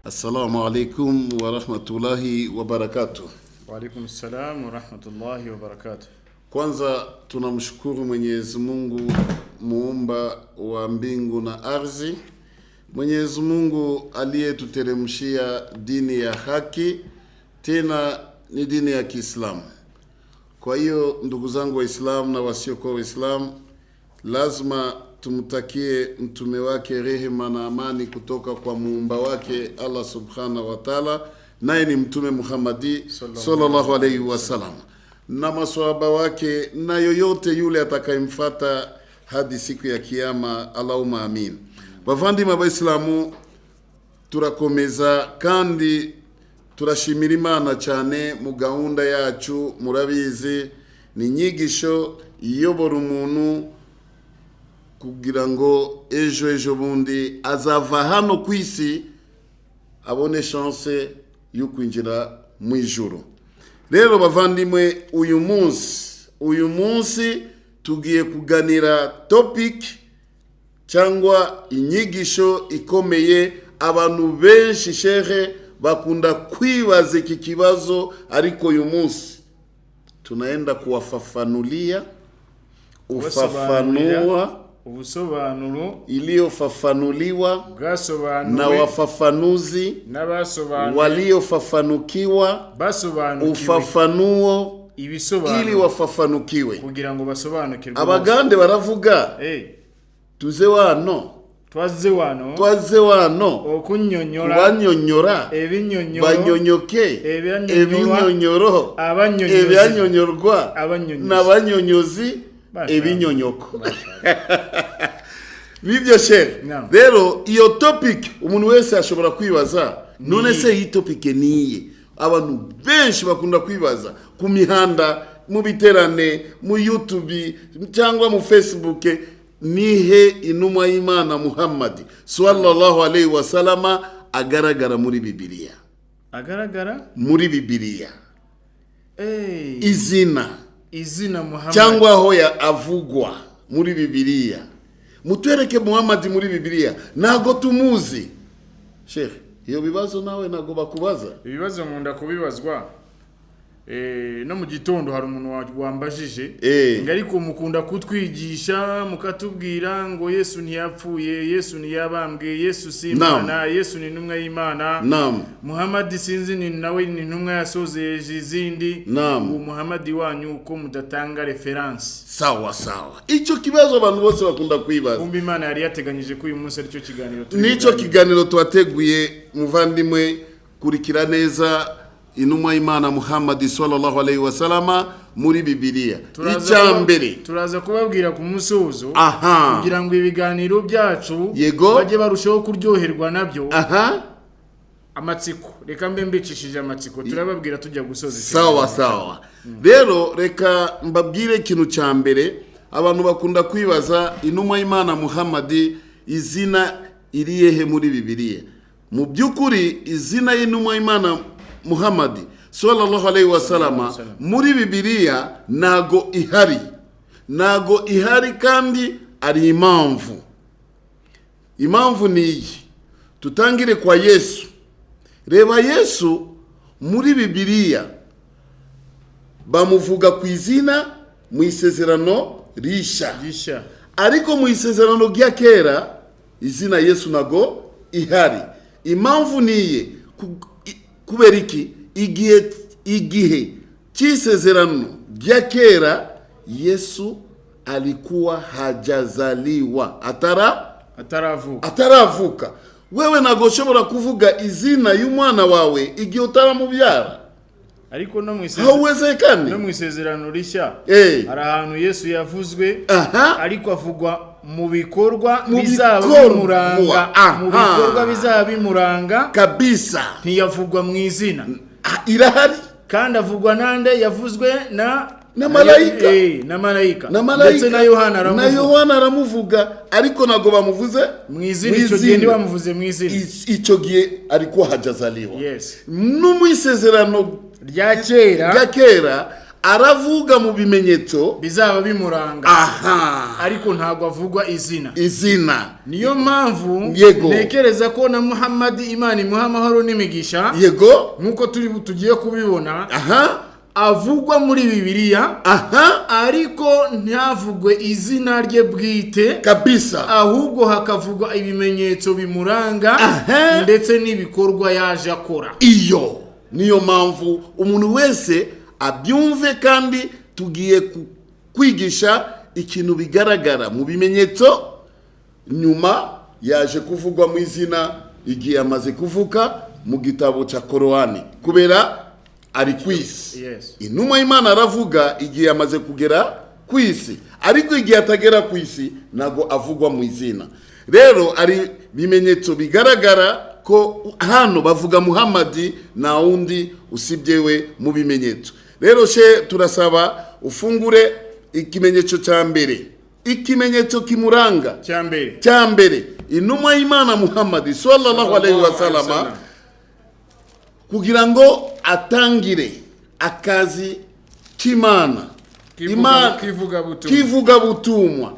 Assalamu alaikum wa rahmatullahi wa barakatuh. Wa alaikum assalam wa rahmatullahi wa barakatuh. Kwanza tunamshukuru Mwenyezi Mungu muumba wa mbingu na ardhi. Mwenyezi Mungu aliyetuteremshia dini ya haki, tena ni dini ya Kiislamu. Kwa hiyo ndugu zangu Waislamu na wasiokuwa Waislamu, lazima tumtakie mtume wake rehema na amani kutoka kwa muumba wake Allah subhanahu wa ta'ala, naye ni mtume Muhammadi sallallahu alayhi wasallam, na maswahaba wake na yoyote yule atakayemfuata hadi siku ya kiyama. Allahumma amin. Bavandimwe b'Islamu, turakomeza kandi turashimira Imana cyane mu gahunda yacu. Murabizi ni nyigisho iyobora umuntu kugira ngo ejo bundi azava hano ku isi abone chance yo kwinjira mu ijuru. Rero bavandimwe, uyu munsi tugiye kuganira topic cyangwa inyigisho ikomeye. Abantu benshi shehe bakunda kwibaza iki kibazo, ariko uyu munsi tunaenda kuwafafanulia ubusobanuro iliyofafanuliwa na wafafanuzi waliofafanukiwa ufafanuo ili wafafanukiwe, kugira ngo basobanukirwe. Abagande baravuga tuze wano okunyonyora banyonyora banyonyoke ebinyonyoro ebyanyonyorwa n'abanyonyozi ebinyonyoko. Bibyo shehe. Rero iyo topic umuntu wese ashobora kwibaza, none se iyi topic niye? Abantu benshi bakunda kwibaza ku mihanda, mu biterane, mu YouTube cyangwa mu Facebook, nihe inuma y'Imana Muhammad sallallahu alayhi wasallam agaragara muri Bibiliya? Muri Bibiliya izina Muhammad cyangwa aho avugwa muri Bibiliya. Mutwereke Muhammad muri Bibiliya, nago tumuzi. Sheikh, iyo bibazo nawe nago bakubaza? Ibibazo nkunda kubibazwa. No mu gitondo hari umuntu wambajije ariko mukunda kutwigisha mukatubwira ngo Yesu ntiyapfuye, Yesu ntiyabambwe, Yesu si Imana, Yesu ni intumwa y'Imana. Muhammad sinzi ni nawe ni intumwa yasozeje izindi. Uwo Muhammad wanyu uko mudatanga reference. Sawa. Icyo kibazo abantu bose bakunda kwibaza. Umbi Imana yari yateganyije ko uyu munsi ari cyo kiganiro. Nico kiganiro twateguye muvandimwe, kurikira neza inuma y'Imana Muhammad sallallahu alayhi wasallam muri Bibiliya. Icyambere turaza kubabwira ku musozo kugira ngo ibiganiro byacu baje barushaho kuryoherwa nabyo. Amatsiko, reka mbembecishije amatsiko turababwira tujya gusoza. Sawa. Rero reka mbabwire ikintu cyambere. Abantu bakunda kwibaza inuma y'Imana Muhammad izina iriyehe muri Bibiliya. Mu byukuri izina y'inuma y'Imana Muhammad sallallahu alayhi wasallam muri Bibiliya nago ihari kandi ari impamvu ni tutangire kwa Yesu. Reba Yesu muri Bibiliya bamuvuga ku izina mu isezerano risha, ariko mu isezerano rya kera izina Yesu nago ihari. Impamvu niye kubera iki? Igihe cy'isezerano rya kera Yesu alikuwa hajazaliwa, ataravuka. Wewe nagoshobora kuvuga izina y'umwana wawe igihe utaramubyara, ariko no mu isezerano rishya hari ahantu Yesu yavuzwe, ariko avugwa mu bikorwa bizaba bimuranga kabisa. Ntiyavugwa mu izina. Irahari kandi avugwa nande? Yavuzwe na malayika ndetse na Yohana aramuvuga, ariko nago bamuvuze mu izina. Icyo gihe ndi bamuvuze mu izina. Icyo gihe ariko hajazaliwa. No mu isezerano rya kera aravuga mu bimenyetso bizaba bimuranga. Ariko ntago avugwa izina. Niyo mpamvu nekereza ko na Muhammad Imani Muhammad n'imigisha nkuko tugiye kubibona avugwa muri Bibiliya ariko ntavugwe izina rye bwite kabisa, ahubwo hakavugwa ibimenyetso bimuranga ndetse n'ibikorwa yaje akora. Iyo niyo mpamvu umuntu wese abyumve, kandi tugiye kwigisha ikintu bigaragara mu bimenyetso nyuma yaje kuvugwa mu izina igihe amaze kuvuka mu gitabo cya Korani, kubera ari kwisi. Inuma y'Imana aravuga igihe amaze kugera kwisi, ariko igihe atagera kwisi nago avugwa mu izina. Rero ari bimenyetso bigaragara ko hano bavuga Muhammad na undi usibyewe mu bimenyetso. Rero turasaba ufungure ikimenyetso cya mbere, ikimenyetso kimuranga cya mbere inuma y'Imana Muhammad sallallahu alaihi wasallam, kugira ngo atangire akazi k'Imana kivuga butumwa.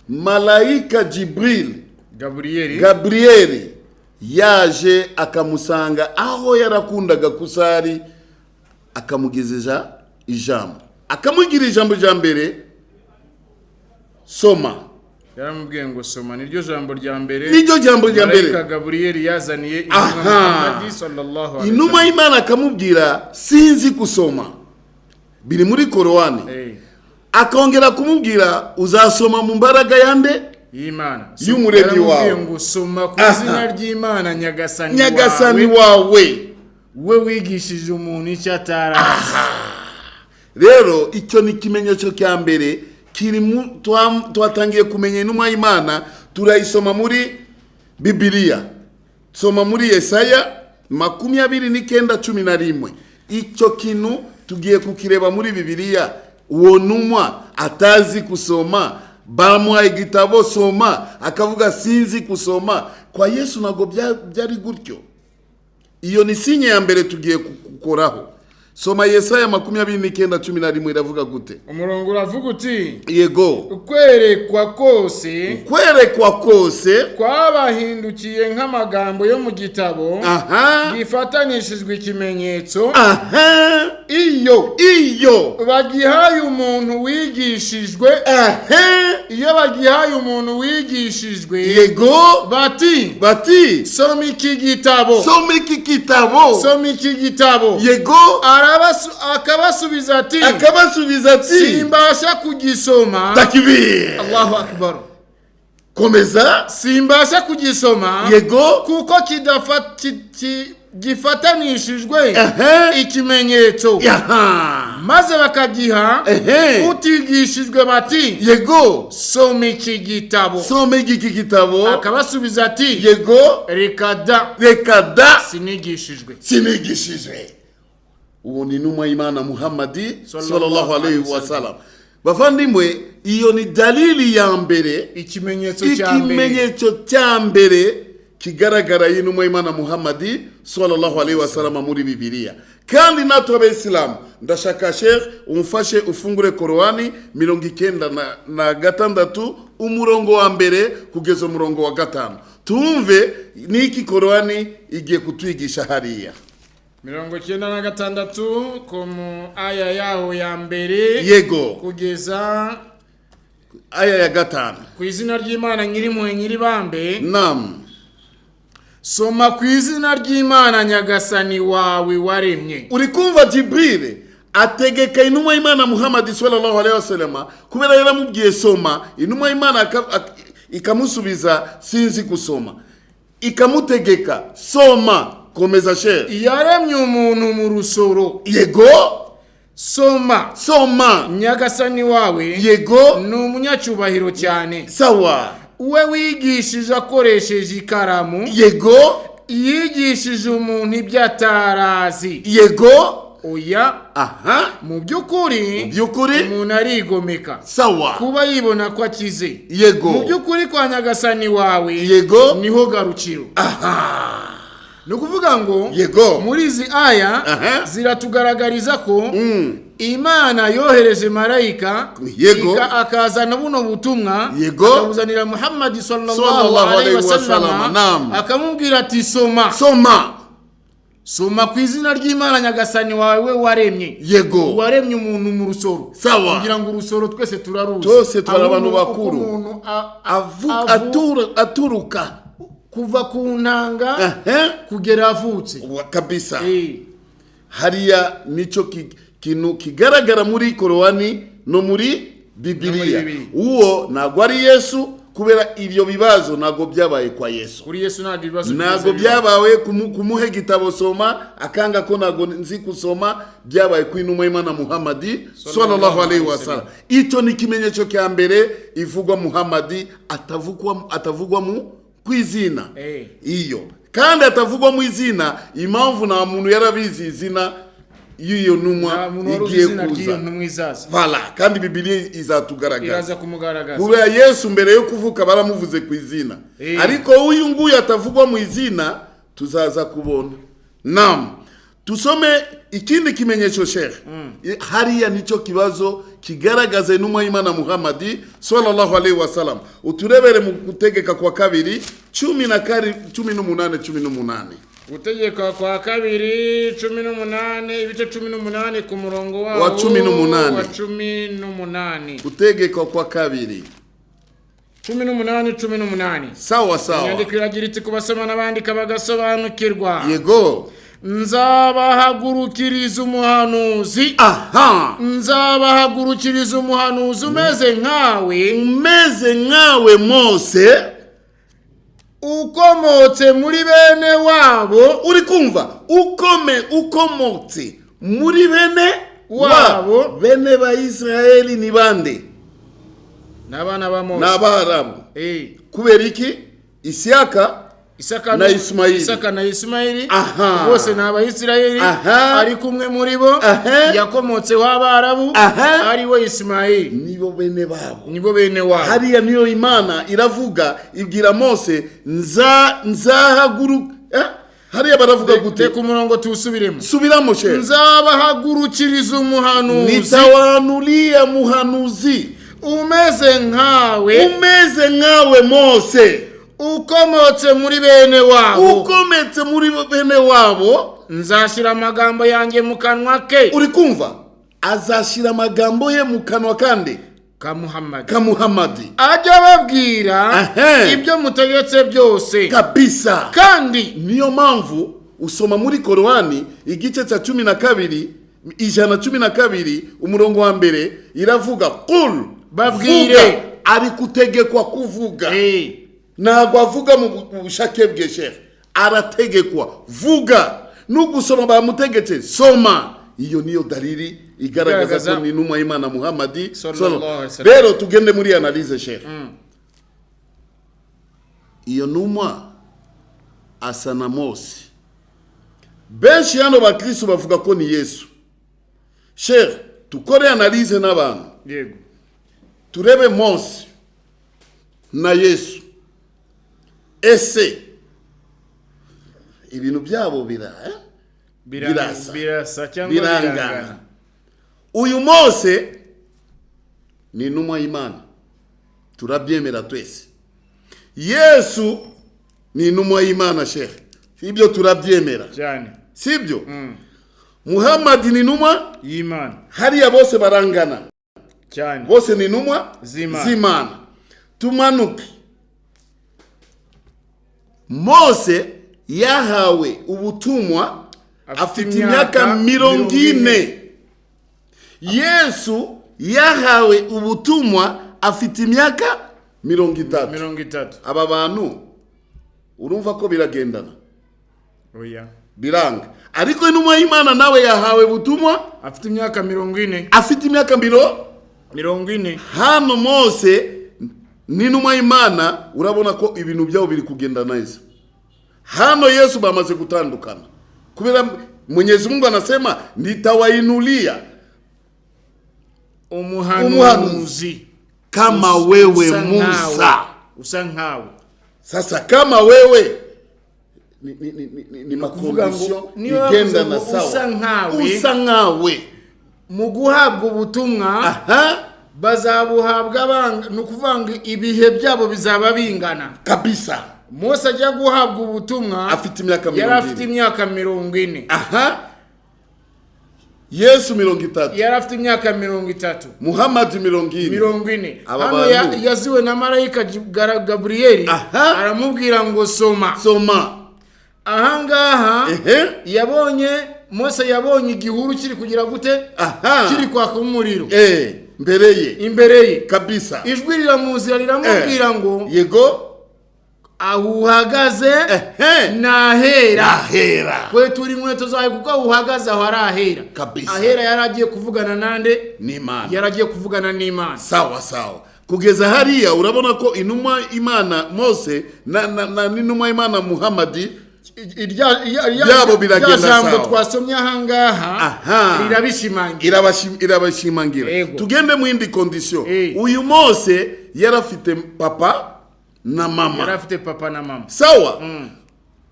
Malaika Gabrieli yaje akamusanga aho yarakundaga kusari, akamugezeja ijambo, akamubwira ijambo rya mbere, soma. Yaramubwiye ngo soma, niryo jambo rya mbere. Malaika Gabrieli yazaniye Muhammad sallallahu alaihi. Inuma y'Imana akamubwira sinzi kusoma, biri muri Korani. Akongera kumubwira uzasoma mu mbaraga yande y'Imana, y'umuremyi wawe. Ngo soma ku izina ry'Imana nyagasani wawe, we wigishije umuntu icyo atarazi. Rero icyo ni ikimenyetso cya mbere twatangiye kumenya inuma y'Imana. Turayisoma muri Bibiliya, soma muri Yesaya 29:11. Icyo kintu tugiye kukireba muri Bibiliya. Uwo numa atazi kusoma, bamuha igitabo soma, akavuga sinzi kusoma. Kwa Yesu nago byari gutyo. Iyo ni sinye ya mbere tugiye kukoraho. Soma Yesaya 29:11 iravuga gute? Umurongo uravuga uti yego, ukwerekwa kose kwabahindukiye nk'amagambo yo mu gitabo gifatanishijwe ikimenyetso. Iyo bagihaye umuntu wigishijwe, iyo bagihaye umuntu wigishijwe, yego, bati soma iki gitabo, yego, akabasubiza ati simbasha kugisoma. Takbir, Allahu akbar. Komeza. Simbasha kugisoma, yego, kuko gifatanishijwe ikimenyetso. Maze bakagiha utigishijwe bati yego, soma iki gitabo. Akabasubiza ati yego, reka da sinigishijwe. Uwo ni inuma y'Imana Muhammad sallallahu alaihi wasallam. Bavandimwe, iyo ni dalili ya mbere, ikimenyetso cya mbere kigaragara y'inuma y'Imana Muhammad sallallahu alaihi wasallam muri Bibiliya. Kandi natwe abayisilamu ndashaka Sheikh umfashe ufungure Korani 96 umurongo wa mbere kugeza umurongo wa 5. Tumve niki Korani igiye kutwigisha hariya. 96 ko mu aya yaho ya mbere, yego, kugeza aya ya 5. Ku izina ry'Imana nyirimpuhwe nyiribambe. Naam. Soma ku izina ry'Imana nyagasani wawe waremye. Uri kumva Jibril ategeka inuma y'Imana Muhammad sallallahu alaihi wasallam, kubera yaramubwiye soma, inuma y'Imana ikamusubiza sinzi kusoma, ikamutegeka soma. Komeza Sheikh. Yaremye umuntu mu rusoro, yego, soma nyagasani wawe, yego, ni umunyacyubahiro cyane. Sawa. We wigishije akoresheje ikaramu, yego, yigishije umuntu ibyo atarazi, yego, oya, mu by'ukuri umuntu arigomeka, sawa, kuba yibona ko akize, yego, mu by'ukuri kwa nyagasani wawe, yego, niho garukiro. Nukuvuga ngo yego, muri izi aya ziratugaragariza ko Imana yohereje marayika yego akazana buno butumwa yego akabuzanira Muhammad sallallahu alaihi wasallam akamubwira ati soma ku izina ry'Imana nyagasani wawe waremye yego waremye umuntu mu rusoro sawa kugira ngo urusoro twese turaruzi twese turabantu bakuru aturuka kuva ku ntanga kugera avutse kabisa hariya nico kintu kigaragara muri Korowani no muri Bibiliya uwo nagwa ari Yesu kubera ibyo bibazo nago byabaye kwa Yesu kuri Yesu nago byabaye kumuhe gitabo soma akanga ko nago nzi kusoma byabaye kwinuma Imana Muhammad sallallahu alaihi wasallam ito ni kimenyetso cya mbere ivugwa Muhammad atavugwa mu kwizina iyo kandi atavugwa mu izina impamvu na muntu yarabizi izina iyo numwa igiye kuza vala kandi Bibiliya izatugaragaza kubera Yesu mbere yo kuvuka baramuvuze ku izina ariko uyu nguyu atavugwa mu izina tuzaza kubona tusome ikindi kimenyetso sheikh hariya nico kibazo kigaragaza intumwa y'Imana Muhammad sallallahu alaihi wasallam uturebere mu gutegeka kwa kabiri 18 Gutegeka kwa kabiri 18 ibice 18 ku murongo wa 18 Gutegeka kwa kabiri 18 sawa Inyandiko iragira iti kubasoma n'abandika bagasobanukirwa yego nzabahagurukiriza umuhanuzi nzabahagurukiriza umuhanuzi umeze nkawe Mose ukomotse muri bene wabo uri kumva ukomotse muri bene wabo bene ba Israeli ni bande n'abana ba Mose n'abarabu kubera iki Isaka na Ismaili bose n'aba Israeli ari kumwe muri bo yakomotse w'abarabu ari we Ismaili nibo bene wabo hariya niyo Imana iravuga ibwira Mose nzahaguruka hariya baravuga gute ku murongo tuwusubiremo subiramo shehe nzabahagurukiriza umuhanuzi nitawanulia muhanuzi umeze nkawe Mose ukomotse muri bene wabo nzashira amagambo yanjye mu kanwa ke uri kumva azashira amagambo ye mu kanwa kandi ka Muhammad ajya babwira ibyo mutegetse byose kabisa kandi niyo mpamvu usoma muri Korowani igice cya 12 umurongo wa mbere iravuga qul babwire ari kutegekwa kuvuga ntabwo avuga mu bushake bwe sheikh arategekwa vuga n'ugusoma bamutegetse soma iyo niyo dalili igaragaza ko ni intumwa y'Imana Muhammad rero tugende muri analyse sheikh iyo ntumwa asa na Mose benshi hano bakristo bavuga ko ni Yesu sheikh tukore analyse n'abantu yego turebe Mose na Yesu ese ibintu byabo birasa cyangwa birangana uyu Mose ni intumwa y'Imana turabyemera twese Yesu ni intumwa y'Imana sheikh ibyo turabyemera cyane sibyo Muhammad ni intumwa y'Imana hariya bose barangana cyane bose ni intumwa z'Imana tumanuke Mose yahawe ubutumwa afite imyaka 40 Yesu yahawe ubutumwa afite imyaka 30 aba bantu urumva ko biragendana oya biranga ariko intumwa y'Imana nawe yahawe ubutumwa afite imyaka 40 afite imyaka 40 hano Mose n'intumwa y'Imana urabona ko ibintu byabo biri kugenda neza hano Yesu bamaze gutandukana kubera Mwenyezi Mungu anasema nitawainulia umuhanuzi kama wewe Musa usankawe sasa kama wewe ni makondisyon igenda na sawa usankawe mu guhabwa ubutumwa bazabuhabwa banga, nukuvanga ibihe byabo bizaba bingana kabisa. Mose ajya guhabwa ubutumwa afite imyaka 40. yari afite imyaka 40. Yesu 30. yari afite imyaka 30. Muhammad 40. Hano yaziwe na marayika Gabriel aramubwira ngo soma. Ahangaha Mose yabonye igihuru kiri kugira gute kiri kwaka umuriro imbere ye kabisa. Ijwi riramuzira riramubwira ngo yego aho uhagaze nahera. Kwe turi inkweto zawe kuko aho uhagaze aho arahera kabisa. Ahera yaragiye kuvugana nande? N'Imana. Yaragiye kuvugana n'Imana. Sawa. Kugeza hariya urabona ko inuma Imana Mose na inuma Imana Muhammad byabo biragenda sawa. Jambo twasomye ahangaha irabashimangira. Tugende mu indi condition. Uyu Mose yarafite papa na mama. Sawa.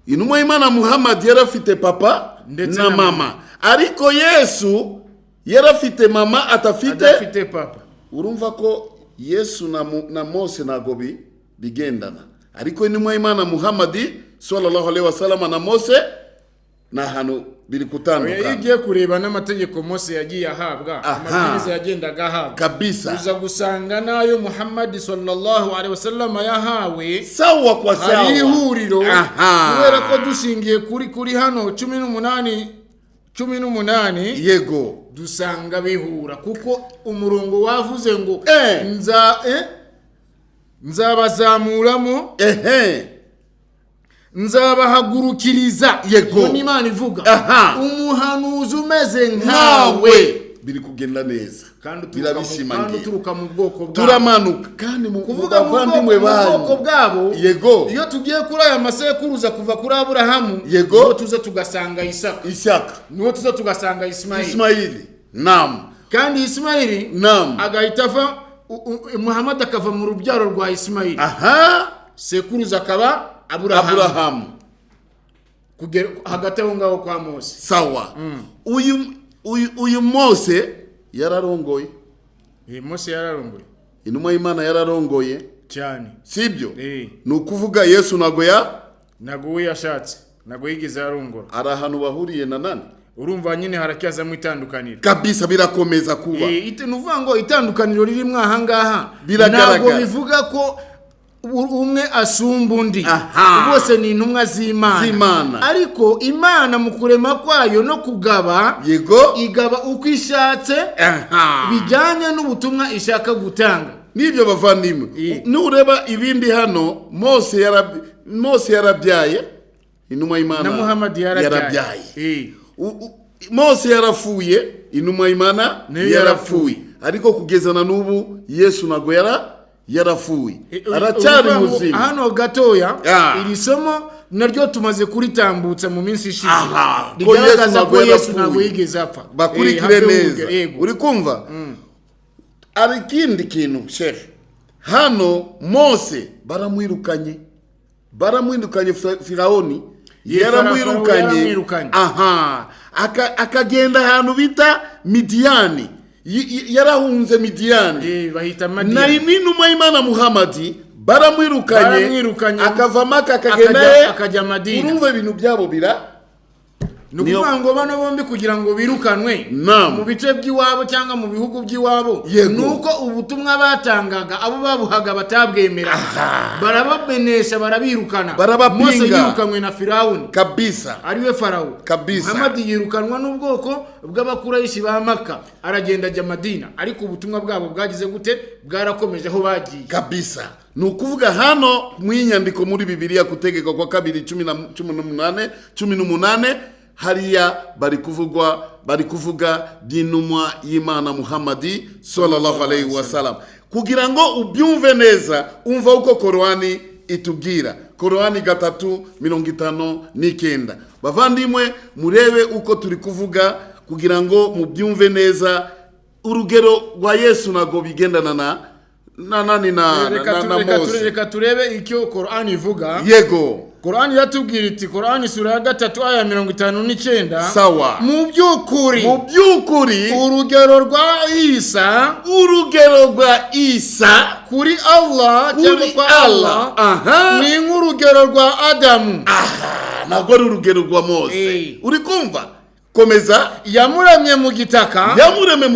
Inuma Imana Muhammad yarafite papa na mama. Ariko Yesu yarafite mama atafite papa. Urumva ko Yesu na Mose nago bigendana. Ariko inuma Imana Muhammad sallallahu alaihi wasallam na Mose na hano biri kutandukana. Yagiye kureba n'amategeko Mose yagiye ahabwa, amabwiriza yagendaga ahabwa kabisa. Uza gusanga nayo Muhammad sallallahu alaihi wasallam yahawe sawa kwa sawa. Ari ihuriro kubera ko dushingiye kuri hano 18 yego dusanga bihura kuko umurongo wavuze ngo nzabazamuramo nzabahagurukiriza. Yego n'Imana ivuga umuhanuzi umeze nkawe biri kugenda neza kandi turuka mu bwoko bwabo turamanuka kandi mu kuvuga mu bwoko bwabo. Yego iyo tugiye kuri aya masekuruza kuva kuri Aburahamu yego tuza tugasanga Isaka niho tuza tugasanga Ismaili kandi Ismaili agahita ava Muhammad akava mu rubyaro rwa Ismaili sekuruza akaba Aburahamu kugera hagati aho ngaho kwa Mose. Sawa. Uyu Mose yararongoye. Mose yararongoye. Inuma Imana yararongoye cyane. Sibyo? Nukuvuga Yesu nago yashatse. Nago yigeze yarongora. Ari ahantu bahuriye na nani? Urumva nyine harakyaza mu itandukaniro. Kabisa birakomeza kuba. Nuvuga ngo itandukaniro riri mwahangaha. Ntabwo bivuga ko umwe asumba undi. Bose ni intumwa z'Imana. Ariko Imana mu kurema kwayo no kugaba igaba uko ishatse bijyanye n'ubutumwa ishaka gutanga. Nibyo bavandimwe. Nureba ibindi hano Mose yarabyaye intumwa Imana na Muhammad yarabyaye. Mose yarafuye intumwa Imana yarapfuye. Ariko kugezana n'ubu Yesu nago yarafuye aracyari muzima. Hano gatoya iri somo naryo tumaze kuritambutsa mu minsi ishize rigaragaza ko Yesu nago yigeze apfa. Bakurikire neza uri kumva. Ari kindi kintu sheikh hano Mose baramwirukanye Firaoni yaramwirukanye akagenda ahantu bita Midiani. Yarahunze Midiani na inuma Imana Muhammad baramwirukanye akavamaka akajya Madina. Urumva ibintu byabo nukuvuga ngo bano bombi kugira ngo birukanwe mu bice by'iwabo cyangwa mu bihugu by'iwabo nuko ubutumwa batangaga abo babuhaga batabwemera barabamenesha barabirukana. Mose yirukanwe na Firauni kabisa ariwe Farao. Muhammad yirukanwa n'ubwoko bw'abakuraishi ba Makka aragenda ajya Madina. Ariko ubutumwa bwabo bwagize gute bwarakomeje aho bagiye kabisa. Nukuvuga hano mu inyandiko muri Bibiliya Kutegeka kwa 2:18 hariya bari kuvuga by'intumwa y'Imana Muhammad sallallahu alaihi wasallam. Kugira ngo ubyumve neza umva uko Korani itubwira. Korani 3:59. Bavandimwe murebe uko turi kuvuga kugira ngo mubyumve neza urugero rwa Yesu nago bigendana na nani na Mose. Reka turebe icyo Qur'an ivuga. Yego. Qur'an yatubwira iti, Qur'an sura ya 3 aya 59. Sawa. Mu byukuri urugero rwa Isa kuri Allah cyangwa kwa Allah ni nk'urugero rwa Adamu. Ntabwo ari urugero rwa Mose. Uri kumva? Komeza. Yamuremye mu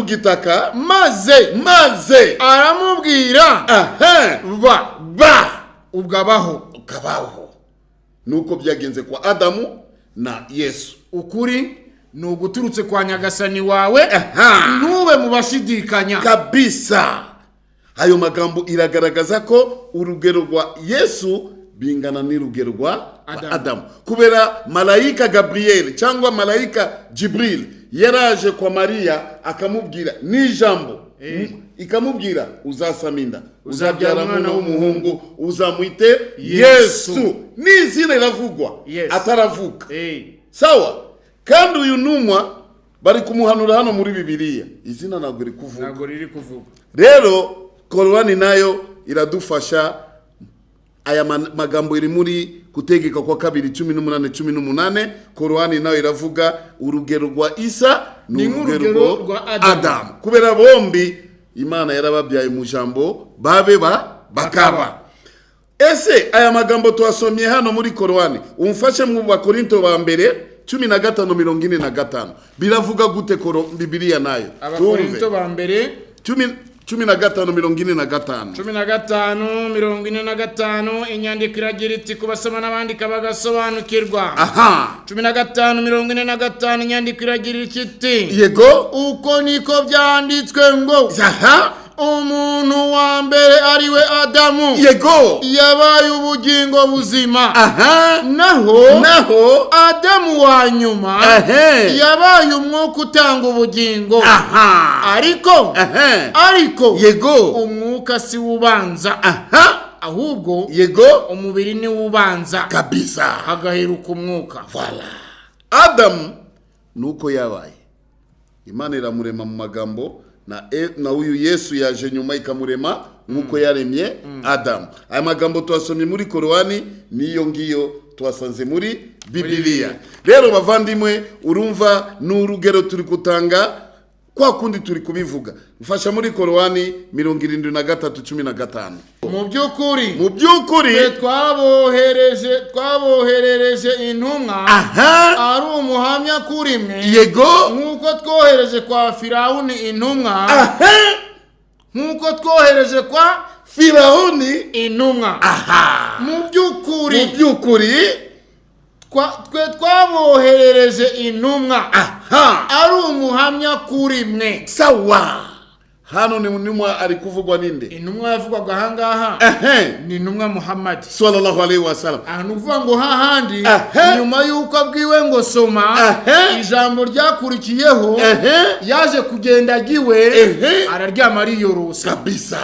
gitaka maze aramubwira ba ugabaho. Nuko byagenze kwa Adamu na Yesu. Ukuri ni uguturutse kwa Nyagasani wawe, ntube mu bashidikanya kabisa. Ayo magambo iragaragaza ko urugero rwa Yesu bingana n'urugero rwa Adamu. Kubera malayika Gabriel cyangwa malayika Jibril yaraje kwa Maria akamubwira n'ijambo, ikamubwira uzasaminda, uzabyara umwana w'umuhungu, uzamwite Yesu. N'izina iravugwa ataravuka. Sawa. Kandi uyu numwa bari kumuhanura hano muri Bibiliya, izina ntabwo riri kuvuga. Rero Qur'ani nayo iradufasha. Aya magambo iri muri Kutegeka kwa 2:18. Qur'ani nayo iravuga urugero rwa Isa n'urugero rwa Adamu. Kubera bombi Imana yarababyaye mu jambo babe bakaba. Ese aya magambo twasomye hano muri Qur'ani umfashe mu Bakorinto ba mbere 15:45 biravuga gute Bibiliya nayo? Abakorinto ba mbere 15:45 inyandiko iragira iti kubasoma n'abandika bagasobanukirwa. 15:45 inyandiko iragira iti yego, uko niko byanditswe ngo umuntu wa mbere ari we Adamu yego yabaye ubugingo buzima. Naho Adamu wa nyuma yabaye umwuka utanga ubugingo. Ariko yego umwuka si ubanza, ahubwo yego umubiri ni ubanza kabisa, hagaheruka umwuka. Adamu nuko yabaye. Imana iramurema mu magambo na uyu Yesu yaje nyuma ikamurema nkuko yaremye Adamu. Aya magambo twasomye muri Qur'ani niyo ngiyo twasanze muri Bibiliya. Rero bavandimwe, urumva n'urugero turi kutanga kwa kundi turi kubivuga. Mfasha muri Qur'ani 73:15. Mu byukuri twaboherereje intumwa ari umuhamya kuri mwe, yego nkuko twohereje kwa Firawuni intumwa, nkuko twohereje kwa Firawuni intumwa. Mu byukuri twe twaboherereje intumwa ari umuhamya kuri mwe. Sawa. Hano ni intumwa ari kuvugwa ninde? Intumwa yavugwaga ahangaha ni intumwa Muhammad sallallahu alaihi wasallam. Anuvuga ngo hahandi nyuma yuko abwiwe ngo soma, ijambo ryakurikiyeho yaje kugenda agiwe araryama ariyorosa kabisa.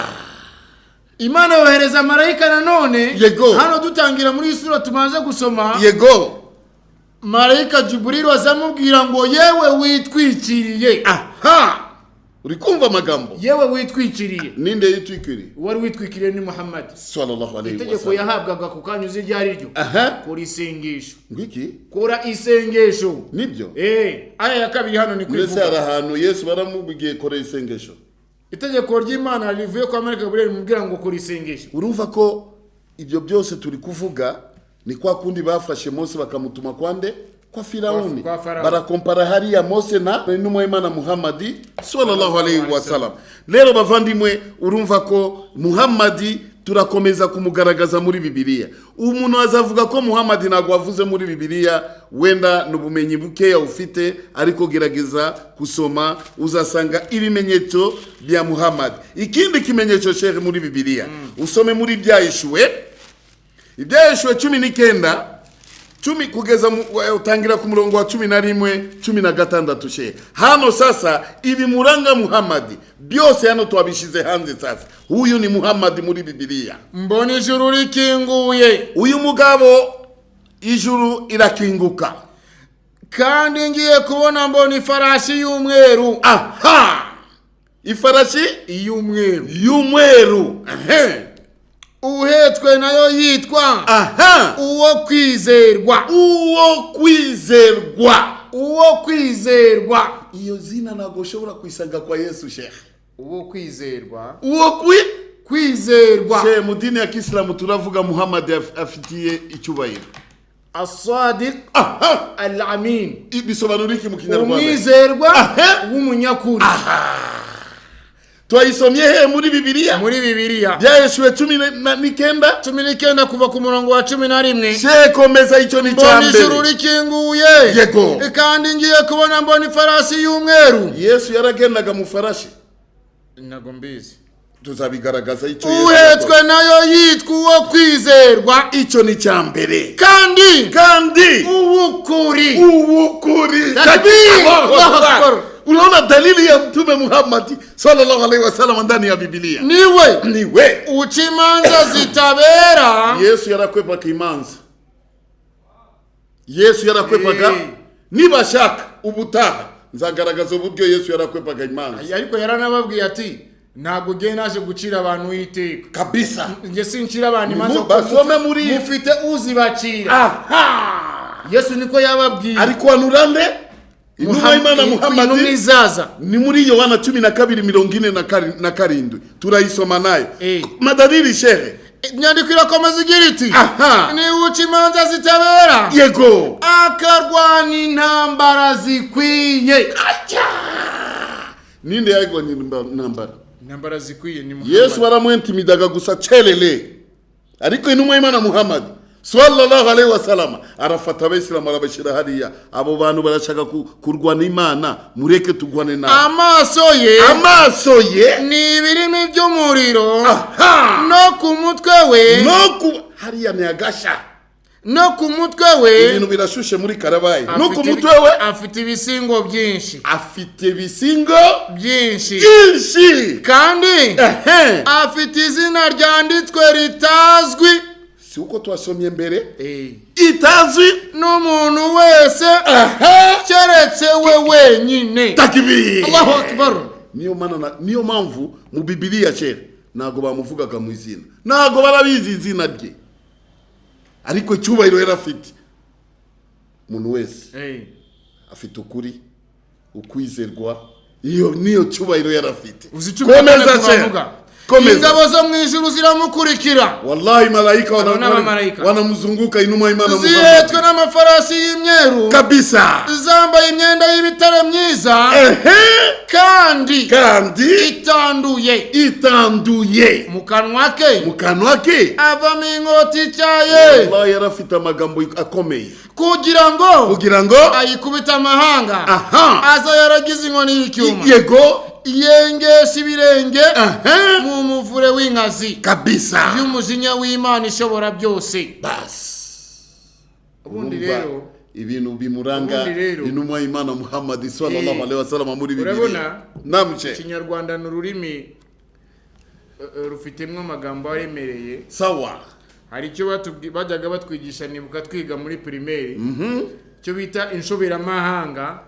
Imana yohereza malayika nanone. Hano dutangira muri sura tumaze gusoma. Yego. Malayika Jibril wazamubwira ngo yewe witwikiriye. Uri kumva amagambo? Yewe witwikiriye. Ninde yitwikiriye? Wari witwikiriye ni Muhammad sallallahu alaihi wasallam. Itegeko yahabwaga ku kanyuze ryari ryo. Kora isengesho. Ngiki? Kora isengesho. Nibyo? Aya ya kabiri hano ni kwivuga. Mbese arahantu Yesu baramubwiye kora isengesho. Itegeko ry'Imana rivuye kwa Marika Gabriel mubwira ngo kora isengesho. Urumva ko ibyo byose turi kuvuga ni kwa kundi bafashe Mose bakamutuma kwande kwa Firawuni. Barakompara hariya Mose na intumwa y'Imana Muhammad sallallahu alaihi wasallam. Rero bavandimwe, urumva ko Muhammad turakomeza kumugaragaza muri Bibiliya. Umuntu azavuga ko Muhammad ntago wavuze muri Bibiliya, wenda nubumenyi bukeya ufite, ariko gerageza kusoma uzasanga ibimenyetso bya Muhammad. Ikindi kimenyetso shehe muri Bibiliya, usome muri Ibyahishwe 19 kugeza utangira ku murongo wa 11-16 shehe. Hano sasa ibimuranga Muhammad byose hano twabishize hanze sasa. Huyu ni Muhammad muri Bibiliya. Mbona ijuru rikinguye. Uyu mugabo ijuru irakinguka. Kandi ngiye kubona mbona ifarashi y'umweru. ifarashi y'umweru. uhetswe nayo yitwa uwo kwizerwa. Iyo zina ntabwo ushobora kwisanga kwa Yesu sheikh. uwo kwizerwa. Sheikh, mu dini ya Kiislamu turavuga Muhammad afitiye icyubahiro. As-Sadiq al-Amin. Bisobanura iki mu Kinyarwanda? Umwizerwa w'umunyakuri. Twayisomye he muri Bibiliya? Byaheshuwe 19 kuva ku murongo wa 11. Sheikh, komeza icyo ni cyambere. Ijuru rikinguye. Yego. Kandi ngiye kubona mbona ifarasi y'umweru. Yesu yaragendaga mu farashi. Ntago mbizi. Tuzabigaragaza icyo uhetswe nayo yitwa uwo kwizerwa. Icyo ni cyambere. Kandi uwukuri. Unaona dalili ya Mtume Muhammad sallallahu alaihi wasallam ndani ya Biblia. Niwe uchimanza zitabera. Yesu yarakwepaga imanza. Nibashaka ubutaha nzagaragaza uburyo Yesu yarakwepaga imanza. Ariko yaranababwiye ati ntabwo giye naje gucira abantu iteka kabisa. Nje sincira abantu imanza basome muri mufite uzibacira. Yesu niko yababwiye. Ariko anurande inuma Imana Muhammad ni muri Yohana 12:47 turayisoma nayo. Madalili shehe, nyandiko irakomeza igira iti ni uca imanza zitabera. Yego. Akarwana intambara zikwiye. Ninde yarwanya intambara zikwiye ni Muhammad. Yesu baramwentimidaga gusa celele. Ariko inuma Imana Muhammad sallallahu alaihi wasallam arafata abisilamu arabashira hariya. Abo bantu barashaka kurwana Imana, mureke tugwane na. Amaso ye ni ibirimi by'umuriro. No ku mutwe we hariya ni agasha. No ku mutwe we ibintu birashushe muri karabaye. No ku mutwe we afite ibisingo byinshi. Kandi afite izina ryanditswe ritazwi. Si uko twasomye mbere itazwi n'umuntu wese keretse we wenyine. Takbir. Allahu akbar. Niyo mpamvu mu Biblia cyera nago bamuvugaga mu izina, nago barabizi izina rye, ariko cyubahiro yarafite. Umuntu wese afite ukuri, ukwizerwa, iyo niyo cyubahiro yarafite. Komeza cyera. Ingabo zo mu ijuru ziramukurikira. Wallahi malaika wanamuzunguka inuma Imana Muhammad. Zihetswe n'amafarasi y'imyeru kabisa, zambaye imyenda y'ibitare myiza. Kandi itanduye mu kanwa ke avamo inkota ityaye. Wallahi yarafite amagambo akomeye kugira ngo ayikubita amahanga. Aza yaragize inkoni y'icyuma. Yego. Yengesha ibirenge mu muvure w'inkazi kabisa y'umujinya w'Imana ishobora byose. Ubundi rero ibintu bimuranga inuma Imana Muhammad sallallahu alaihi wasallam muri Biblia. Urabona namuje Kinyarwanda n'ururimi rufitemwe amagambo aremereye. Sawa. Hari icyo bajyaga batwigisha nibuka twiga muri primaire cyo bita inshoberamahanga.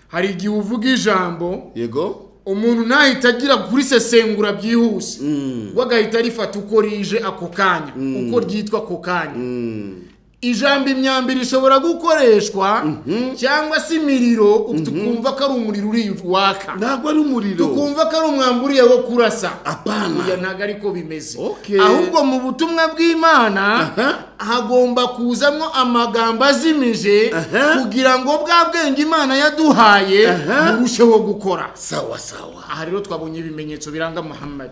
Hari igihe uvuga ijambo, yego, umuntu ntahita agira kuri sesengura byihuse, wagahita rifata uko rije ako kanya, uko ryitwa ako kanya. Ijambo imyambiro ishobora gukoreshwa cyangwa se imiriro, tukumva ko ari umuriro uri waka. Ntabwo ari umuriro, tukumva ko ari umwamburiye wo kurasa. Apana, uya ntago ariko bimeze. Ahubwo mu butumwa bw'Imana hagomba kuzamwo amagambo azimije kugira ngo bwa bwenge Imana yaduhaye burusheho gukora. Sawa. Aha rero twabonye ibimenyetso biranga Muhammad.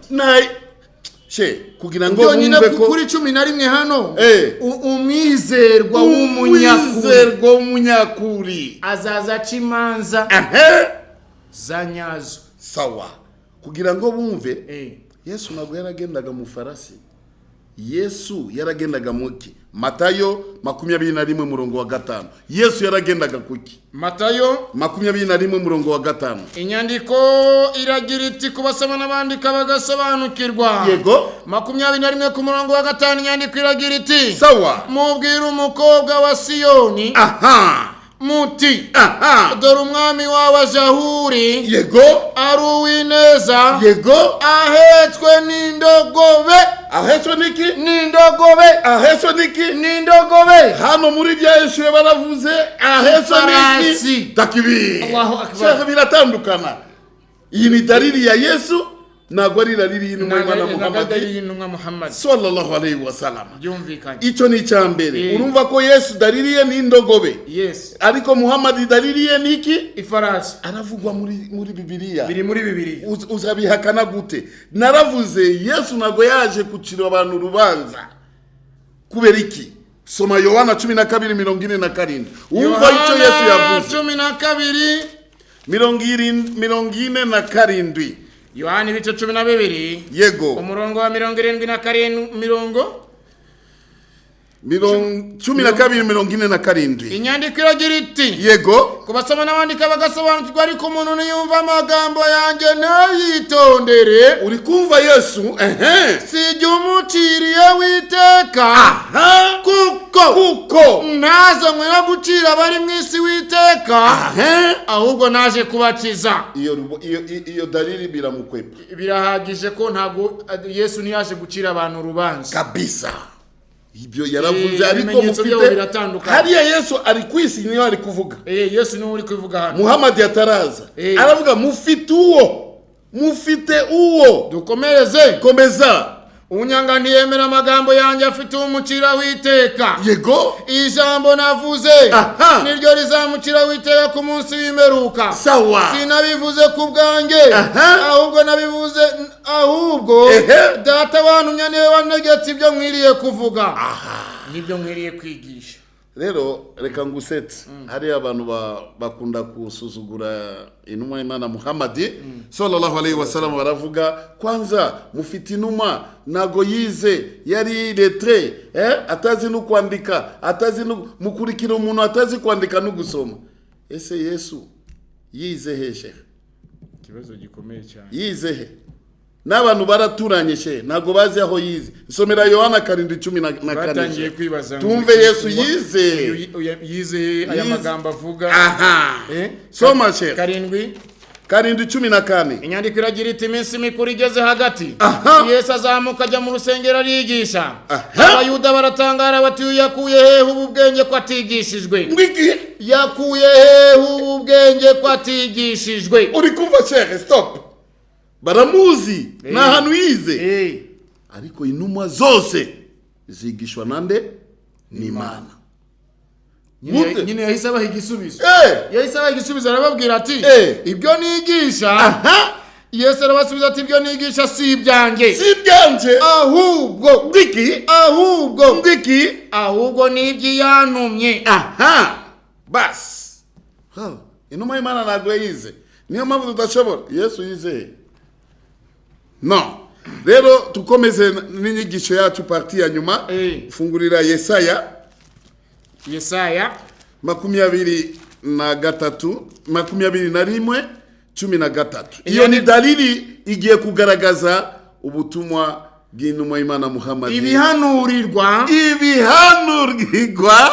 Kugira ngo bumve ko kuri 11 hano umwizerwa w'umunyakuri azaza cimanza zanyazo. Sawa. Kugira ngo bumve Yesu ntabwo yaragendaga mu farasi. Yesu yaragendaga muki? Matayo 21:5. Yesu yaragendaga kuki? Matayo 21:5. Inyandiko iragira iti kubasoma n'abandika bagasobanukirwa. Yego. 21:5 inyandiko iragira iti sawa, mubwira umukobwa wa Siyoni muti aha, dore umwami wawe Jahuri yego, ari uw'ineza, yego, ahetswe n'indogobe. ahetswe niki? N'indogobe. Ahetswe niki? N'indogobe. Hano muri bya Yesu baravuze ahetswe niki? Takbir. Allahu akbar. Sheikh, biratandukana. Iyi ni dalili ya Yesu, ntabwo ari dalili y'intumwa Muhammad sallallahu alayhi wa sallam. Icyo ni icyambere. Urumva ko Yesu dalili ye ni indogobe. Yes. Ariko Muhammad dalili ye niki? Ifarashi. Aravugwa muri Bibiliya. Biri muri Bibiliya. Uzabihakana gute? Naravuze Yesu ntabwo yaje kucira abantu urubanza. Kubera iki? Soma Yohana 12:47. Umva icyo Yesu yavuze. 12:47. Yohana ibice 12. Yego. Umurongo wa 77 12:47. Inyandiko iragira iti, yego, kubasoma n'abandika bagasobanukirwa, ariko umuntu niyumva amagambo yanjye ntayitondere. Uri kumva Yesu? Sijya umuciriye witeka. Aha. Kuko ntazanywe no gucira abari mu isi witeka, ahubwo naje kubakiza. Iyo dalili biramukwepa. Birahagije ko ntabwo Yesu ntiyaje gucira abantu urubanza kabisa. Ibyo yaravuze, ariko mufite hariya Yesu ari kwisi niyo ari kuvuga. Yesu niwe uri kuvuga hano. Muhammad yataraza. Aravuga mufite uwo. Dukomereze. Komeza. Unyanga ntiyemera amagambo yanjye afite umucira witeka. Yego. Ijambo navuze niryo rizamucira witeka ku munsi w'imperuka. Sawa. Sinabivuze ku bwanjye, ahubwo data wantumye niwe wantegetse ibyo nkwiriye kuvuga. Nibyo nkwiriye kwigisha. Rero reka ngusetse, hari abantu bakunda kusuzugura intumwa y'Imana Muhammad sallallahu alayhi wa sallam. Baravuga kwanza mufite intumwa nago yize, yari lettre, atazi no kwandika, atazi no mukurikira umuntu atazi kwandika no gusoma. Ese Yesu yize heshe? Kibazo gikomeye cyane. Yize he? N'abantu baraturanyishe ntago bazi aho yize. Somera Yohana 4:14. Batangiye kwibaza tumve Yesu yize aya magambo avuga. Soma Sheikh. 4:14. Inyandiko iragira iti, iminsi mikuru igeze hagati, Yesu azamuka ajya mu rusengero arigisha. Abayuda baratangara bati, yakuye hehe ubu bwenge ko atigishijwe? Yakuye hehe ubu bwenge ko atigishijwe? Uri kumva Sheikh? Stop. Baramuzi na hanu yize. Ariko intumwa zose zigishwa nande? Ni Imana. Nyine yahise abaha igisubizo. Arababwira ati, ibyo nigisha. Yesu arabasubiza ati, ibyo nigisha si ibyanjye. Ahubwo ni iby'iyantumye. Bas. Intumwa y'Imana ntabwo yize. Niyo mpamvu tudashobora. Yesu yize. No. Rero tukomeze n'inyigisho yacu parti ya nyuma. Fungurira Yesaya 23:21. Iyo ni dalili igiye kugaragaza ubutumwa bw'intumwa y'Imana Muhammad. Ibihanurirwa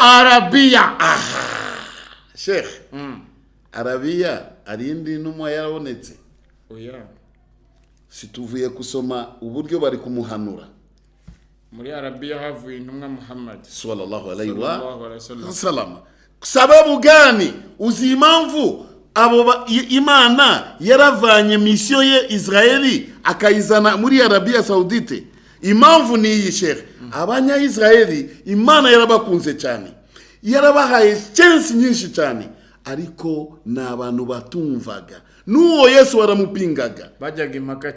Arabiya. Sheikh. Arabiya arindi intumwa yarabonetse. Situvuye kusoma uburyo bari kumuhanura. Muri Arabiya havuye intumwa Muhammad sallallahu alayhi wa sallam. Sababu gani? Uzi impamvu abo Imana yaravanye mission ye Israeli akayizana muri Arabiya Saudite? Impamvu ni iyi Sheikh. Abanya Israeli Imana yarabakunze cyane, yarabahaye chance nyinshi cyane, ariko n'abantu batumvaga. Nuwo Yesu waramupingaga, bajyaga impaka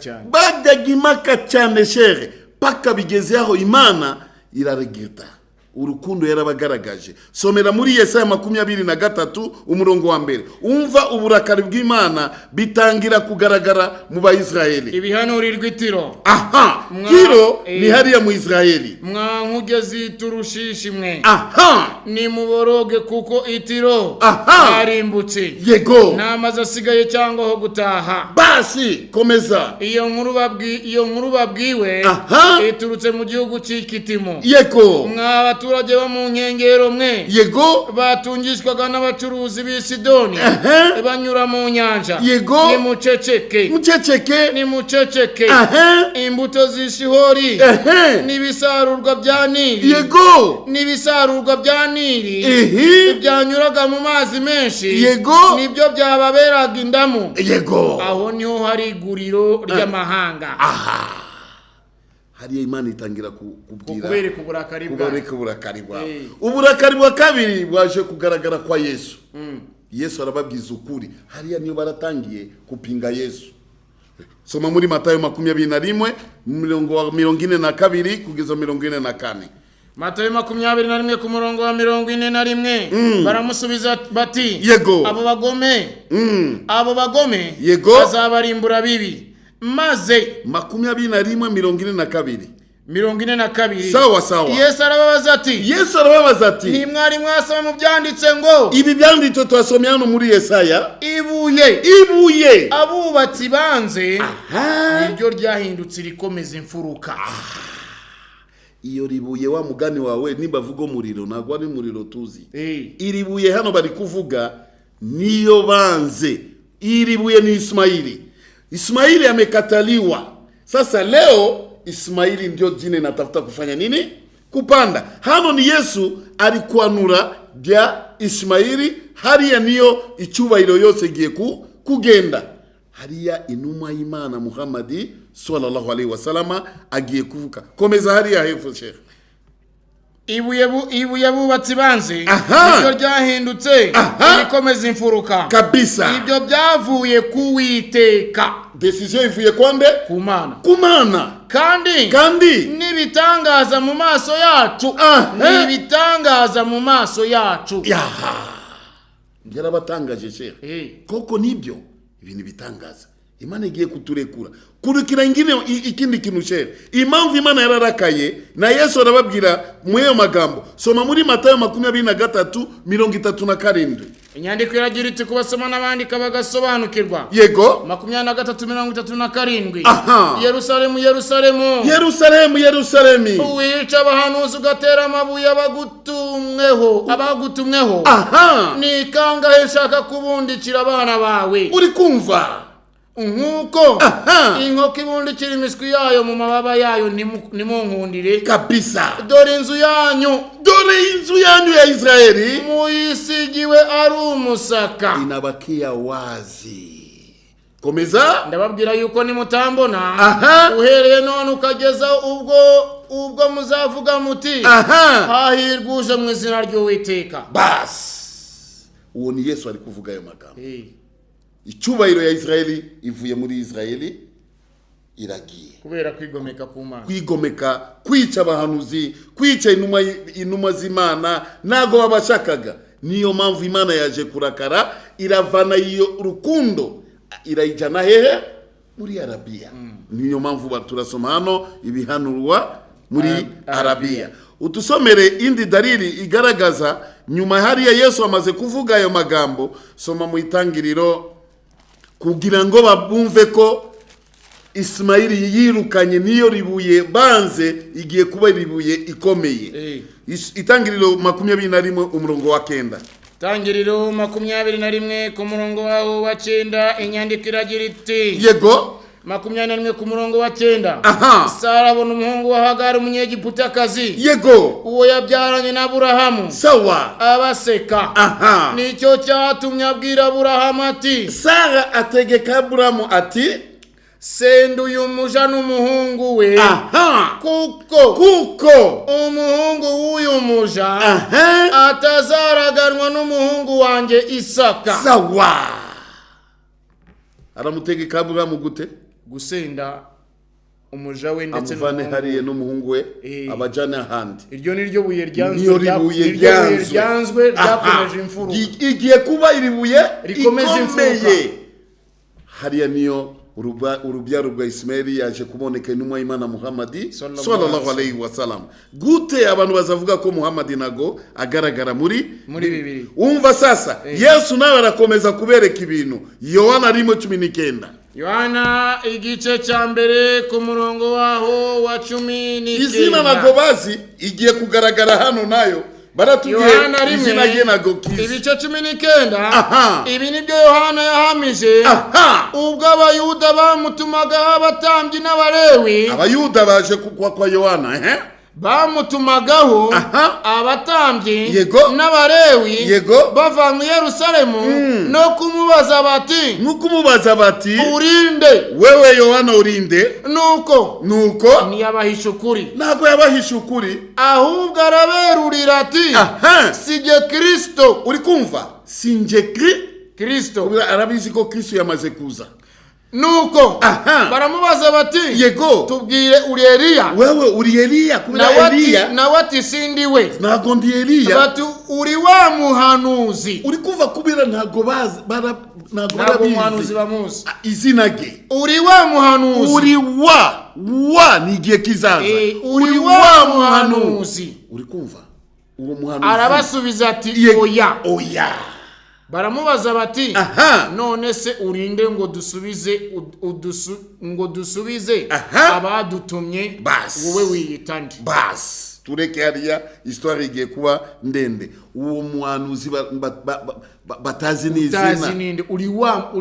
cyane Sheikh, paka bigeze aho Imana iraregeta. Urukundo yarabagaragaje. Somera muri Yesaya 23 umurongo wa mbere. Umva uburakari bw'Imana bitangira kugaragara mu Bayisraeli. Ibihanurirwa Tiro. Tiro ni hariya mu Israeli. Mwankugezi turushishi mwe. Ni muboroge kuko Itiro arimbutse. Yego. Namaze asigaye cyangwa ho gutaha. Basi komeza. Iyo nkuru babwiwe iturutse mu gihugu cy'Ikitimo. Yego. abaturage bo mu nkengero mwe yego batungishwaga n'abacuruzi b'i Sidoni banyura mu nyanja yego nimuceceke nimuceceke imbuto z'Ishihori n'ibisarurwa bya Nili yego n'ibisarurwa bya Nili byanyuraga mu mazi menshi yego nibyo byababeraga indamu yego aho niho hari iguriro ry'amahanga hariya Imana itangira kubwira kubereka uburakari bwawe uburakari bwa kabiri bwaje kugaragara kwa Yesu. Yesu arababwiza ukuri hariya niyo baratangiye kupinga Yesu. Soma muri Matayo 21:42 kugeza 44. Matayo 21 ku murongo wa 41 baramusubiza bati yego abo bagome yego bazabarimbura bibi maze 21:42 sawa Yesu arababaza ati ntimwari mwasoma mu byanditse ngo ibi byanditse twasomye hano muri Yesaya ibuye abubatsi banze niryo ryahindutse rikomeza imfuruka. Iyo ribuye wa mugani wawe nibavuga umuriro nagwa ari umuriro tuzi. Iribuye hano bari kuvuga niyo banze. Iribuye ni Ismaili amekataliwa. Sasa leo Ismaili ndio jine natafuta kufanya nini? Kupanda. Hano ni Yesu alikuanura bya Ismaili hariya niyo icyubahiro yose giye kugenda. Hariya inuma y'Imana Muhammadi sallallahu alaihi wasallam agiye kuvuka. Komeza hariya hepfo Sheikh. Ibuye bubatsi banze ibyo ryahindutse rikomeza imfuruka kabisa. Ibyo byavuye kuwiteka. Decision ivuye kwande? Kumana. Kandi nibitangaza mu maso yacu. Ngera batangaje Sheikh. Koko nibyo ibintu bitangaza. Imana igiye kuturekura. Kurukira ikindi kintu Sheikh. Impamvu Imana yararakaye na Yesu arababwira muyo magambo. Soma muri Matayo 23:37. Inyandiko iragira iti kubasoma n'abandika bagasobanukirwa. Yego 23:37. Yerusalemu. Wica abahanuzi ugatera amabuye abagutumweho. Ni kangahe nshaka kubundikira abana bawe. Uri kumva? Nkuko inkoko ibundikira imiswi yayo mu mababa yayo nimunkundire kabisa. Dore inzu yanyu ya Israeli muyisigiwe ari umusaka inabakia wazi. Komeza ndababwira yuko nimutambona uhereye none ukageza ubwo muzavuga muti hahirwuje mu izina ry'Uwiteka. Bas uwo ni Yesu ari kuvuga ayo magambo. Icyubahiro ya Israeli ivuye muri Israeli iragiye kubera kwigomeka ku Mana, kwica abahanuzi, kwica inuma z'Imana nago babashakaga. Niyo mpamvu Imana yaje kurakara iravana iyo rukundo irayijana hehe muri Arabia. Niyo mpamvu turasoma hano ibihanurwa muri Arabia. Utusomere indi dalili igaragaza nyuma hariya Yesu amaze kuvuga ayo magambo. Soma mu itangiriro kugira ngo babumve ko Ismaili yirukanye niyo ribuye banze igiye kuba ribuye ikomeye. Itangiriro 21 umurongo wa 9. Tangiriro 21 ku murongo wa 9 inyandiko iragira iti yego 21 ku murongo wa 9. Sara abona umuhungu wa Hagari umunyegiputakazi. Yego uwo yabyaranye na Aburahamu. Sawa abaseka. Nicyo cyatumye abwira Aburahamu ati Sara ategeka Aburahamu ati senda uyu muja n'umuhungu we. Kuko umuhungu w'uyu muja atazaraganwa n'umuhungu wanjye Isaka. Sawa aramutegeka Aburahamu gute? Gusenda umuja we ndetse n'umuvane hariye n'umuhungu we abajana handi. Iryo niryo buye ryanzwe ryakomeje imfuru. Igiye kuba iribuye rikomeza imfuruka. Hariya niyo urubyaro rwa Ismaili yaje kuboneka intumwa y'Imana Muhammadi sallallahu alaihi wasallam. Gute abantu bazavuga ko Muhammadi nago agaragara muri Bibiri. Umva sasa Yesu nawe arakomeza kubereka ibintu. Yohana 19. Yohana igice cya mbere ku murongo waho wa 19. Izina nago bazi igiye kugaragara hano nayo. Baratubwiye izina rye nago kizi. Ibice 19. Ibi nibyo Yohana yahamije. Ubwo abayuda bamutumaga abatambyi n'abalewi. Abayuda baje kwa Yohana, bamutumagaho abatambyi n'abalewi bava mu Yerusalemu no kumubaza bati urinde wewe Yohana urinde nuko ntiyabahisha ukuri ntabwo yabahisha ukuri ahubwo araberurira ati sije Kristo. uri kumva sinje Kristo arabizi ko Kristo yamaze kuza nuko baramubaza bati tubwire uri Eliya. Wewe uri Eliya kubera Eliya nawe ati sindiwe ntago ndi Eliya bati uri wa muhanuzi. uri kuva kubira ntago muhanuzi bamuzi izina ge uri wa muhanuzi uri wa nigiye kizaza uri wa muhanuzi. uri kumva uwo muhanuzi arabasubiza ati oya. Baramubaza bati none se urinde ngo dusubize abadutumye wowe wiyitande. Bas tureke hariya histoire igiye kuba ndende. Uwo muhanuzi batazi n'izina uri wa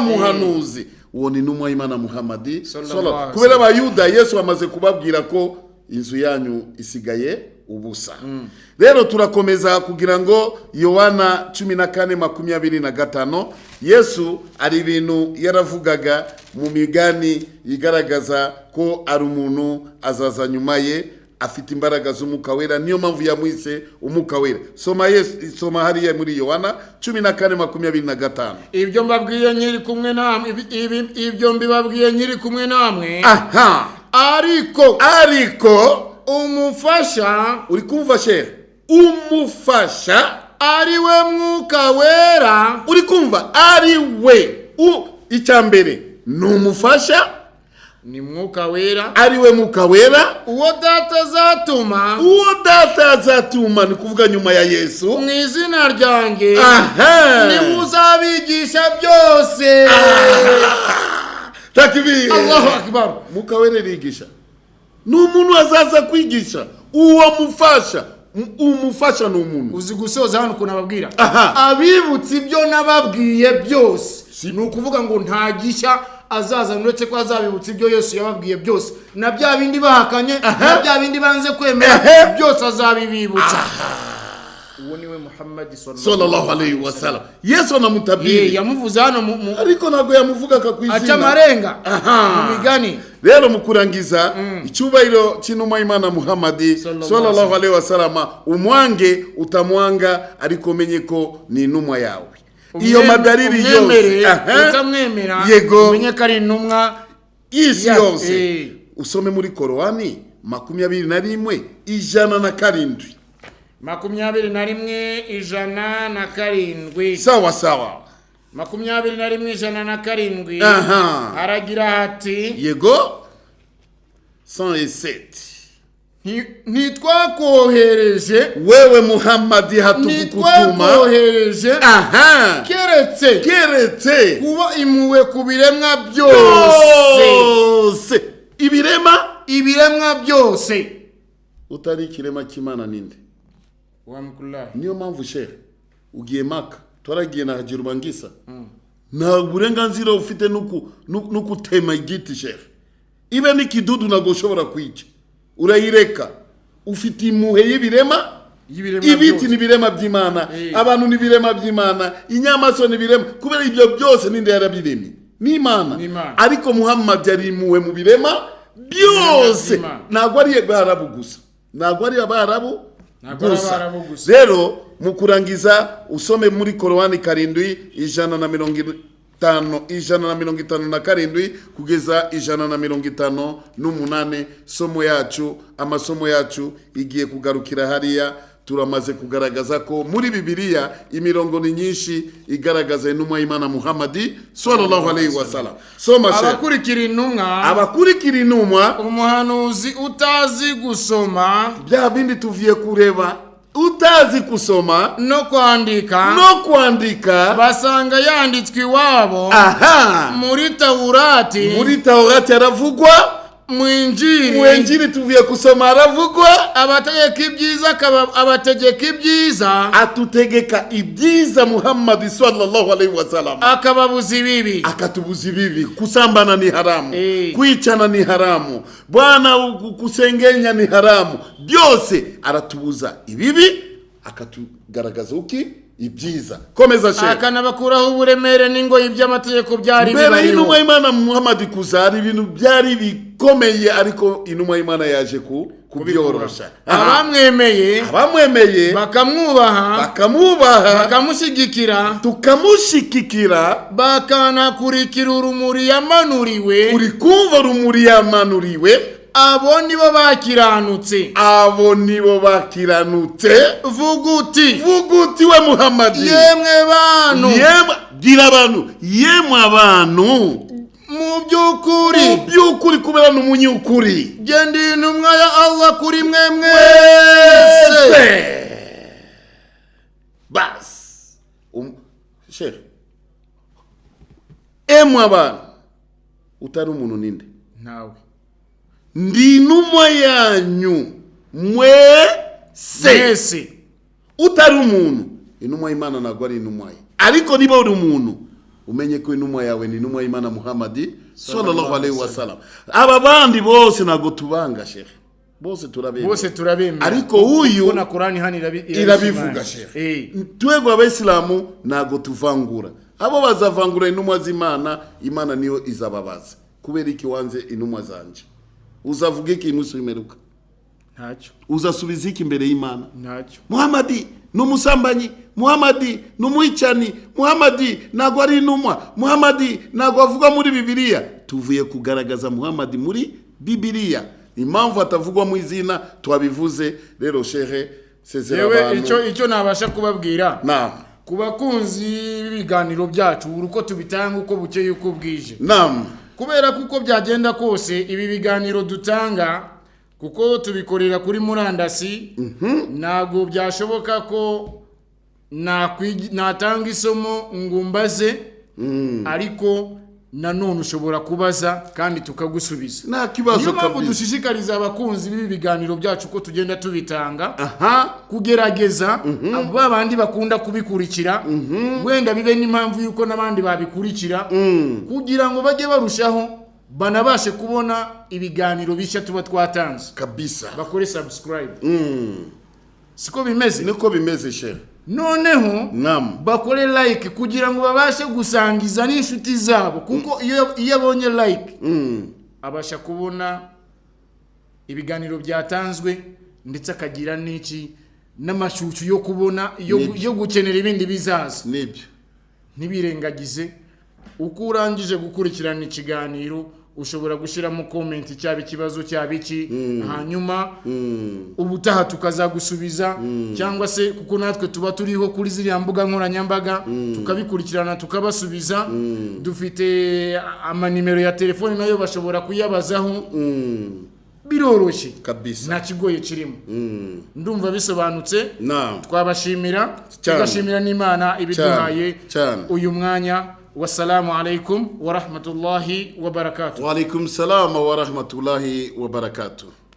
muhanuzi uwo ni numwa Imana Muhammad sallallahu. Kubera abayuda Yesu amaze kubabwira ko inzu yanyu isigaye ubusa. Rero turakomeza kugira ngo Yohana 14:25 Yesu ari ibintu yaravugaga mu migani igaragaza ko ari umuntu azaza nyuma ye afite imbaraga z'Umwuka Wera, niyo mpamvu yamwise Umwuka Wera. Soma hariya muri Yohana 14:25. Ibyo mbabwiye nyiri kumwe namwe, ibyo mbibabwiye nyiri kumwe namwe. Ariko umufasha, uri kumva shehe, umufasha ari we Mwuka Wera. uri kumva ari we icyambere ni umufasha ni Mwuka Wera, ari we Mwuka Wera uwo data azatuma ni kuvuga nyuma ya Yesu mu izina ryanjye ni muzabigisha byose. Takbir, Allahu Akbar. Mwuka Wera rigisha ni umuntu azaza kwigisha. Uwo umufasha ni umuntu uzi gusoza hano kuna babwira abibutse ibyo nababwiye byose. Ni ukuvuga ngo nta gishya azaza uretse ko azabibutsa ibyo Yesu yababwiye byose, na bya bindi bahakanye na bya bindi banze kwemera byose azabibibutsa. Uwo niwe Muhammad sallallahu alayhi wasallam. Yesu anamutabiri yamuvuze hano ariko ntago yamuvuga akakwizina acha marenga mu migani. Rero mukurangiza icyubahiro cy'inuma Imana Muhammad sallallahu alayhi wasallam, umwange utamwanga ariko menye ko ni intumwa yawe. Iyo madariri yose utamwemera menye ko ari intumwa isi yose. Usome muri Korani 21:107. 21:107. Sawa 21:107 aragira hati 107. Ntitwakohereje wewe Muhammad hatukutuma keretse kuba imuwe ku biremwa byose. Ibiremwa byose. Utari kirema kimana ninde? Niyo mpamvu shehe ugiye Maka twaragiye na Haji Rubangisa nta burenganzira ufite nukutema igiti shehe. Ibe n'ikidudu nago ushobora kwica urayireka. Ufite impuhwe y'ibirema. Ibiti ni birema by'Imana, abantu ni birema by'Imana, inyamaswa ni birema. Kubera ibyo byose ninde yarabiremye? Ni Imana. Ariko Muhammad yari impuhwe mu birema byose. Ntabwo ari Abarabu gusa, ntabwo ari Abarabu gusa. Rero mukurangiza usome muri Korani 7:157 kugeza 158. Amasomo yacu igiye kugarukira hariya. Turamaze kugaragaza ko muri Bibiliya imirongo ni nyinshi igaragaza intumwa y'Imana Muhammad sallallahu alayhi wasallam. Abakurikira intumwa umuhanuzi utazi gusoma bya bindi tuviye kureba utazi kusoma no kwandika basanga yanditswe iwabo muri Taurati aravugwa, mu Injili tuvuye kusoma aravugwa, abategeka ibyiza atutegeka ibyiza Muhammad sallallahu alaihi wasallam, akatubuza ibibi. Kusambana ni haramu, kwicana ni haramu, bwana kusengenya ni haramu, byose aratubuza ibibi akatugaragaza ibyiza. Komeza shehe. Akanabakuraho uburemere n'ingoyi by'amategeko byari bibayeho. Mbere y'intumwa y'Imana Muhammad kuzari ibintu byari bikomeye, ariko intumwa y'Imana yaje kubyorosha. Abamwemeye bakamwubaha tukamushigikira bakanakurikira urumuri yamanuriwe, uri kumva urumuri yamanuriwe, abo nibo bakiranutse. Vuga uti we Muhammad, yemwe bantu, yemwe abantu mu by'ukuri kubera n'umunyukuri, genda intumwa ya Allah kuri mwemwe bas sheikh, emwe abantu utari umuntu ninde? Nawe. Ndi intumwa yanyu mwese. Utari umuntu, intumwa y'Imana ntabwo ari intumwa ye. Ariko niba uri umuntu, umenye ko intumwa yawe ni intumwa y'Imana Muhammad sallallahu alaihi wasallam. Aba bandi bose ntabwo tubanga sheikh, bose turabemera, ariko uyu na Qur'ani hani irabivuga sheikh. Twebwe abayisilamu ntabwo tuvangura. Abo bazavangura intumwa z'Imana, Imana niyo izababaza. Kubera iki wanze intumwa zanje? Uzavuga iki nusumeruka? Ntacyo. Uzasubiza iki imbere y'Imana? Ntacyo. Muhammad numusambanyi, Muhammad numwicani, Muhammad ntabwo ari intumwa, Muhammad ntabwo avuga muri Bibiliya. Tuvuye kugaragaza Muhammad muri Bibiliya. Impamvu atavugwa mu izina twabivuze. Rero shehe, sezera abantu. Icyo nabasha kubabwira. Naam. Kubakunzi b'ibiganiro byacu uko tubitanga uko bukeye uko bwije. Naam. Kubera kuko byagenda kose ibi biganiro dutanga kuko tubikorera kuri murandasi, ntabwo byashoboka ko natanga isomo ngumbaze, ariko nanone ushobora kubaza kandi tukagusubiza. Nta kibazo kabisa. Niyo mpamvu dushishikariza abakunzi b'ibi biganiro byacu ko tugenda tubitanga, kugerageza abo babandi bakunda kubikurikira, wenda bibe n'impamvu yuko n'abandi babikurikira, kugira ngo bajye barushaho banabashe kubona ibiganiro bishya tuba twatanze kabisa. Bakore subscribe. Siko bimeze? Niko bimeze shehe. Noneho bakore like kugira ngo babashe gusangiza n'inshuti zabo, kuko iyo abonye like abasha kubona ibiganiro byatanzwe, ndetse akagira n'amashyushyu yo kubona yo gukenera ibindi bizaza. Nibyo. Ntibirengagize uko urangije gukurikirana ikiganiro ushobora gushyiramo comment cyaba ikibazo cyaba iki, hanyuma ubutaha tukazagusubiza, cyangwa se kuko natwe tuba turiho kuri ziriya mbuga nkoranyambaga tukabikurikirana tukabasubiza. Dufite amanimero ya telefone nayo bashobora kuyabazaho, biroroshye kabisa, nta kigoye kirimo. Ndumva bisobanutse. Twabashimira, tugashimira n'Imana ibiduhaye uyu mwanya. Wassalamu alaikum wa rahmatullahi wa barakatuh. Wa alaikum salam wa rahmatullahi wa barakatuh.